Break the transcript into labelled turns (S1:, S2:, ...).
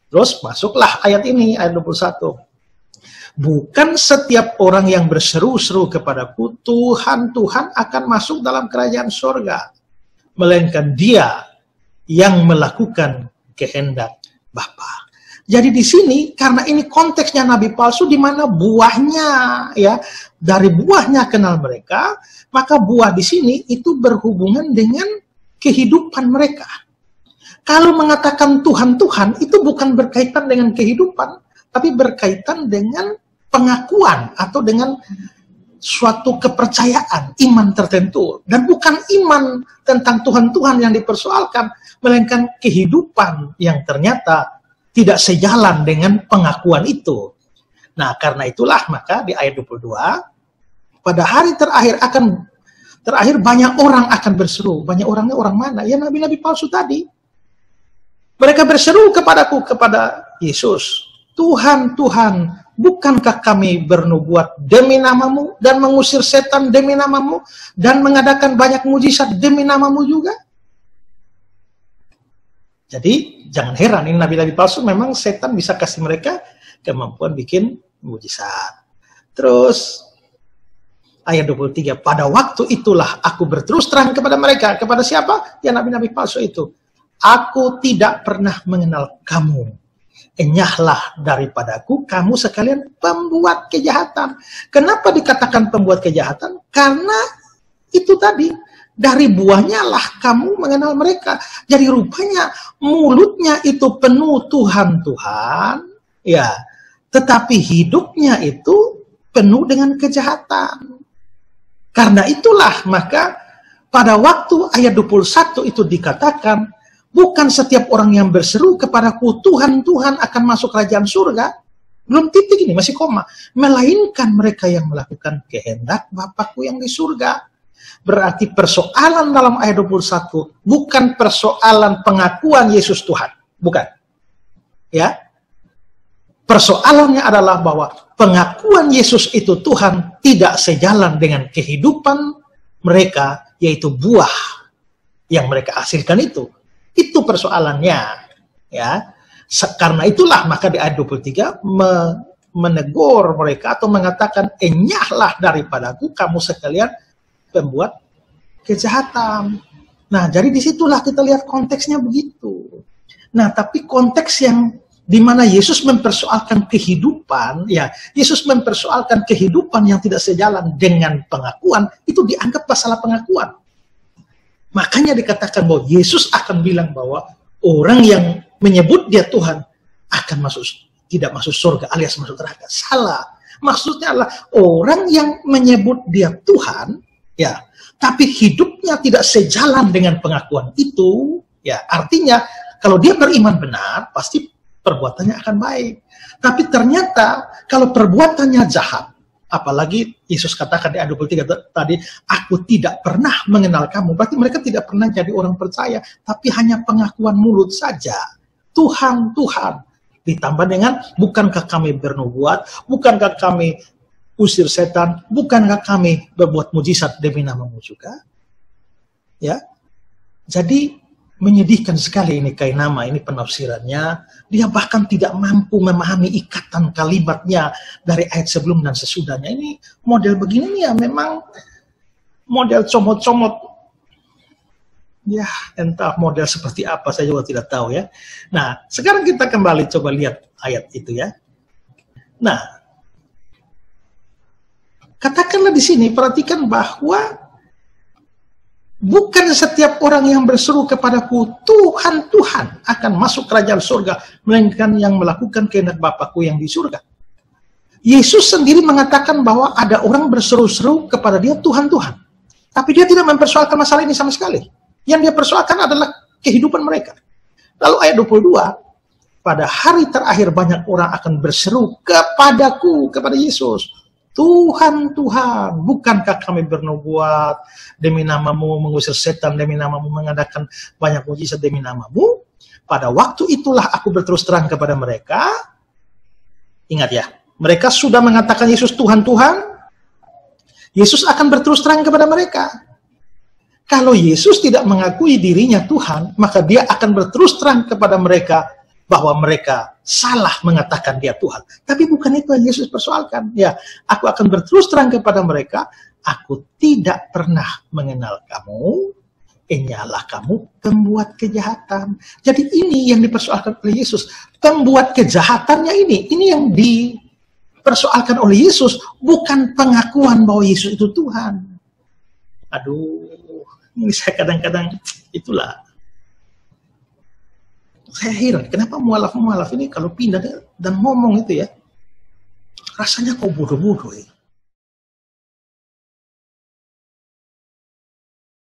S1: Terus masuklah ayat ini, ayat 21. Bukan setiap orang yang berseru-seru kepadaku, Tuhan, Tuhan, akan masuk dalam kerajaan surga, melainkan dia yang melakukan kehendak Bapa. Jadi di sini, karena ini konteksnya nabi palsu, di mana buahnya, ya, dari buahnya kenal mereka, maka buah di sini itu berhubungan dengan kehidupan mereka. Kalau mengatakan Tuhan, Tuhan, itu bukan berkaitan dengan kehidupan, tapi berkaitan dengan pengakuan atau dengan suatu kepercayaan, iman tertentu. Dan bukan iman tentang Tuhan-Tuhan yang dipersoalkan, melainkan kehidupan yang ternyata tidak sejalan dengan pengakuan itu. Nah, karena itulah maka di ayat 22, pada hari terakhir banyak orang akan berseru. Banyak orangnya orang mana? Ya nabi-nabi palsu tadi. Mereka berseru kepadaku, kepada Yesus, Tuhan, Tuhan, bukankah kami bernubuat demi namamu dan mengusir setan demi namamu dan mengadakan banyak mujizat demi namamu juga? Jadi jangan heran, ini nabi-nabi palsu memang setan bisa kasih mereka kemampuan bikin mujizat. Terus ayat 23, pada waktu itulah aku berterus terang kepada mereka. Kepada siapa? Ya nabi-nabi palsu itu. Aku tidak pernah mengenal kamu. Enyahlah daripadaku, kamu sekalian pembuat kejahatan. Kenapa dikatakan pembuat kejahatan? Karena itu tadi, dari buahnya lah kamu mengenal mereka. Jadi rupanya mulutnya itu penuh Tuhan, Tuhan, ya, tetapi hidupnya itu penuh dengan kejahatan. Karena itulah maka pada waktu ayat 21 itu dikatakan, bukan setiap orang yang berseru kepadaku, Tuhan, Tuhan, akan masuk kerajaan surga. Belum titik ini, masih koma. Melainkan mereka yang melakukan kehendak Bapakku yang di surga. Berarti persoalan dalam ayat 21 bukan persoalan pengakuan Yesus Tuhan. Bukan. Ya. Persoalannya adalah bahwa pengakuan Yesus itu Tuhan tidak sejalan dengan kehidupan mereka, yaitu buah yang mereka hasilkan itu. Itu persoalannya, ya. Karena itulah maka di ayat 23 menegur mereka atau mengatakan, enyahlah daripadaku kamu sekalian pembuat kejahatan. Nah, jadi disitulah kita lihat konteksnya begitu. Nah, tapi konteks yang dimana Yesus mempersoalkan kehidupan, ya, Yesus mempersoalkan kehidupan yang tidak sejalan dengan pengakuan, itu dianggap masalah pengakuan. Makanya dikatakan bahwa Yesus akan bilang bahwa orang yang menyebut dia Tuhan akan tidak masuk surga alias masuk neraka. Salah. Maksudnya adalah orang yang menyebut dia Tuhan, ya, tapi hidupnya tidak sejalan dengan pengakuan itu, ya, artinya kalau dia beriman benar, pasti perbuatannya akan baik. Tapi ternyata kalau perbuatannya jahat, apalagi Yesus katakan di ayat 23 tadi, aku tidak pernah mengenal kamu. Berarti mereka tidak pernah jadi orang percaya, tapi hanya pengakuan mulut saja. Tuhan, Tuhan. Ditambah dengan, bukankah kami bernubuat, bukankah kami usir setan, bukankah kami berbuat mujizat demi namamu juga? Ya. Jadi menyedihkan sekali ini Kainama, ini penafsirannya. Dia bahkan tidak mampu memahami ikatan kalimatnya dari ayat sebelum dan sesudahnya. Ini model begini ya memang model comot-comot. Ya, entah model seperti apa, saya juga tidak tahu ya. Nah, sekarang kita kembali coba lihat ayat itu ya. Nah, katakanlah di sini, perhatikan bahwa bukan setiap orang yang berseru kepadaku, Tuhan, Tuhan, akan masuk kerajaan surga, melainkan yang melakukan kehendak Bapakku yang di surga. Yesus sendiri mengatakan bahwa ada orang berseru-seru kepada dia, Tuhan, Tuhan. Tapi dia tidak mempersoalkan masalah ini sama sekali. Yang dia persoalkan adalah kehidupan mereka. Lalu ayat 22, pada hari terakhir banyak orang akan berseru kepadaku, kepada Yesus. Tuhan, Tuhan, bukankah kami bernubuat demi namamu, mengusir setan demi namamu, mengadakan banyak mujizat demi namamu? Pada waktu itulah aku berterus terang kepada mereka. Ingat ya, mereka sudah mengatakan Yesus Tuhan, Tuhan. Yesus akan berterus terang kepada mereka. Kalau Yesus tidak mengakui dirinya Tuhan, maka dia akan berterus terang kepada mereka. bahwa mereka salah mengatakan dia Tuhan. Tapi bukan itu yang Yesus persoalkan. Ya, aku akan berterus terang kepada mereka, aku tidak pernah mengenal kamu, ialah kamu pembuat kejahatan. Jadi ini yang dipersoalkan oleh Yesus. Pembuat kejahatannya ini yang dipersoalkan oleh Yesus, bukan pengakuan bahwa Yesus itu Tuhan. Aduh, ini saya kadang-kadang, itulah. Saya heran, kenapa mualaf-mualaf ini kalau pindah dan ngomong itu ya, rasanya kok bodoh-bodoh ya.